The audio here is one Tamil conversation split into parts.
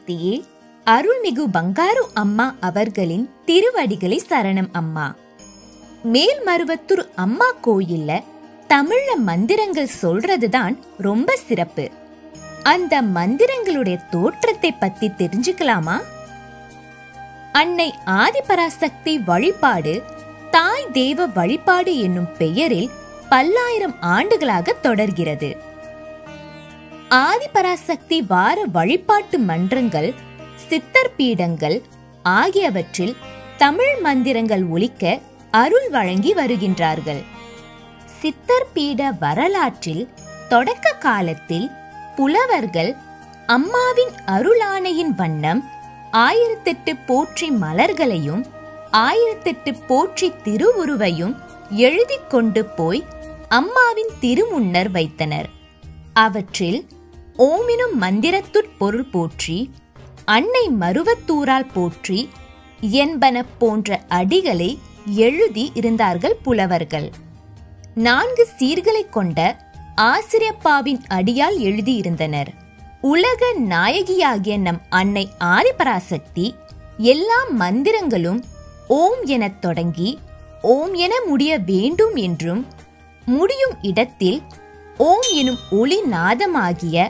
பராசக்தியே, அருள்மிகு பங்காரு அம்மா அவர்களின் திருவடிகளை சரணம் அம்மா. மேல்மருவத்தூர் அம்மா கோயில்ல தமிழ்ல மந்திரங்கள் சொல்றதுதான் ரொம்ப சிறப்பு. அந்த மந்திரங்களுடைய தோற்றத்தை பத்தி தெரிஞ்சுக்கலாமா? அன்னை ஆதிபராசக்தி வழிபாடு தாய் தேவ வழிபாடு என்னும் பெயரில் பல்லாயிரம் ஆண்டுகளாக தொடர்கிறது. ஆதிபராசக்தி வார வழிபாட்டு மன்றங்கள், சித்தர் பீடங்கள் ஆகியவற்றில் தமிழ் மந்திரங்கள் ஒலிக்க அருள் வழங்கி வருகின்றார்கள். சித்தர் பீட வரலாற்றில் தொடக்க காலத்தில் புலவர்கள் அம்மாவின் அருளானையின் வண்ணம் 1008 போற்றி மலர்களையும் 1008 போற்றி திருவுருவையும் எழுதி கொண்டு போய் அம்மாவின் திருமுன்னர் வைத்தனர். அவற்றில் ஓமினும் மந்திரத்துட் பொருள் போற்றி, அன்னை மருவத்தூரால் போற்றி என்பன போன்ற அடிகளை எழுதி இருந்தார்கள் புலவர்கள். 4 சீர்களை கொண்ட ஆசிரியப்பாவின் அடியால் எழுதியிருந்தனர். உலக நாயகியாகிய நம் அன்னை ஆதிபராசக்தி எல்லா மந்திரங்களும் ஓம் எனத் தொடங்கி ஓம் என முடிய வேண்டும் என்றும், முடியும் இடத்தில் ஓம் எனும் ஒளி நாதமாகிய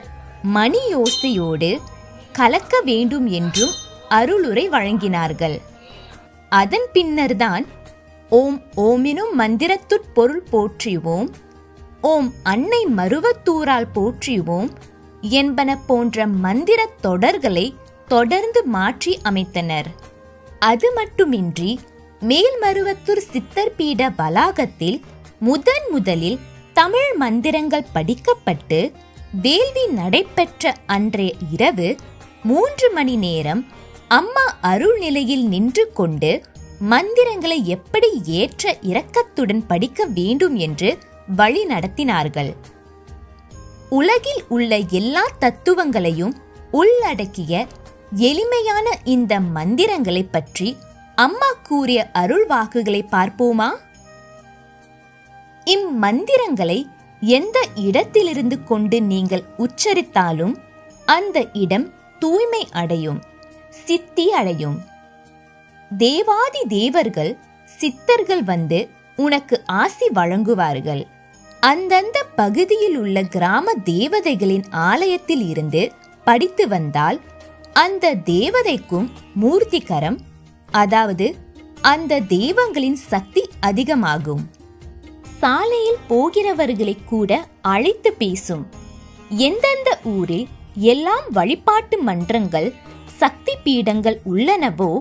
மணியோசையோடு கலக்க வேண்டும் என்றும் அருளுரை வழங்கினார்கள். அதன் பின்னர்தான் ஓம் ஓமெனும் மந்திரத்துட் பொருள் போற்றிவோம், ஓம் அன்னை மருவத்தூரால் போற்றிவோம் என்பன போன்ற மந்திர தொடர்களை தொடர்ந்து மாற்றி அமைத்தனர். அது மட்டுமின்றி மேல்மருவத்தூர் சித்தர் பீட வளாகத்தில் முதலில் தமிழ் மந்திரங்கள் படிக்கப்பட்டு வேள்வி நடைபெற்ற அன்றைய இரவு 3 மணி நேரம் அம்மா அருள் நிலையில் நின்று கொண்டு மந்திரங்களை எப்படி ஏற்ற இரக்கத்துடன் படிக்க வேண்டும் என்று வழி நடத்தினார்கள். உலகில் உள்ள எல்லா தத்துவங்களையும் உள்ளடக்கிய எளிமையான இந்த மந்திரங்களை பற்றி அம்மா கூறிய அருள் வாக்குகளை பார்ப்போமா? இம்மந்திரங்களை எந்த இடத்திலிருந்து கொண்டு நீங்கள் உச்சரித்தாலும் அந்த இடம் தூய்மை அடையும், சித்தி அடையும். தேவாதி தேவர்கள், சித்தர்கள் வந்து உனக்கு ஆசி வழங்குவார்கள். அந்தந்த பகுதியில் உள்ள கிராம தேவதைகளின் ஆலயத்தில் இருந்து படித்து வந்தால் அந்த தேவதைக்கும் மூர்த்திகரம், அதாவது அந்த தெய்வங்களின் சக்தி அதிகமாகும். சாலையில் போகிறவர்களை கூட அழைத்து பேசும். எந்தெந்த ஊரில் எல்லாம் வழிபாட்டு மன்றங்கள், சக்தி பீடங்கள் உள்ளனவோ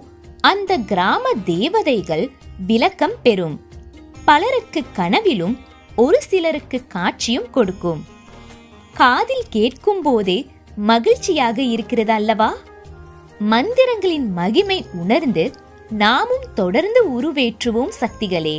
அந்த கிராம தேவதைகள் விளக்கம் பெறும். பலருக்கு கனவிலும் ஒரு சிலருக்கு காட்சியும் கொடுக்கும். காதில் கேட்கும் போதே மகிழ்ச்சியாக இருக்கிறது அல்லவா? மந்திரங்களின் மகிமை உணர்ந்து நாமும் தொடர்ந்து உருவேற்றுவோம் சக்திகளே.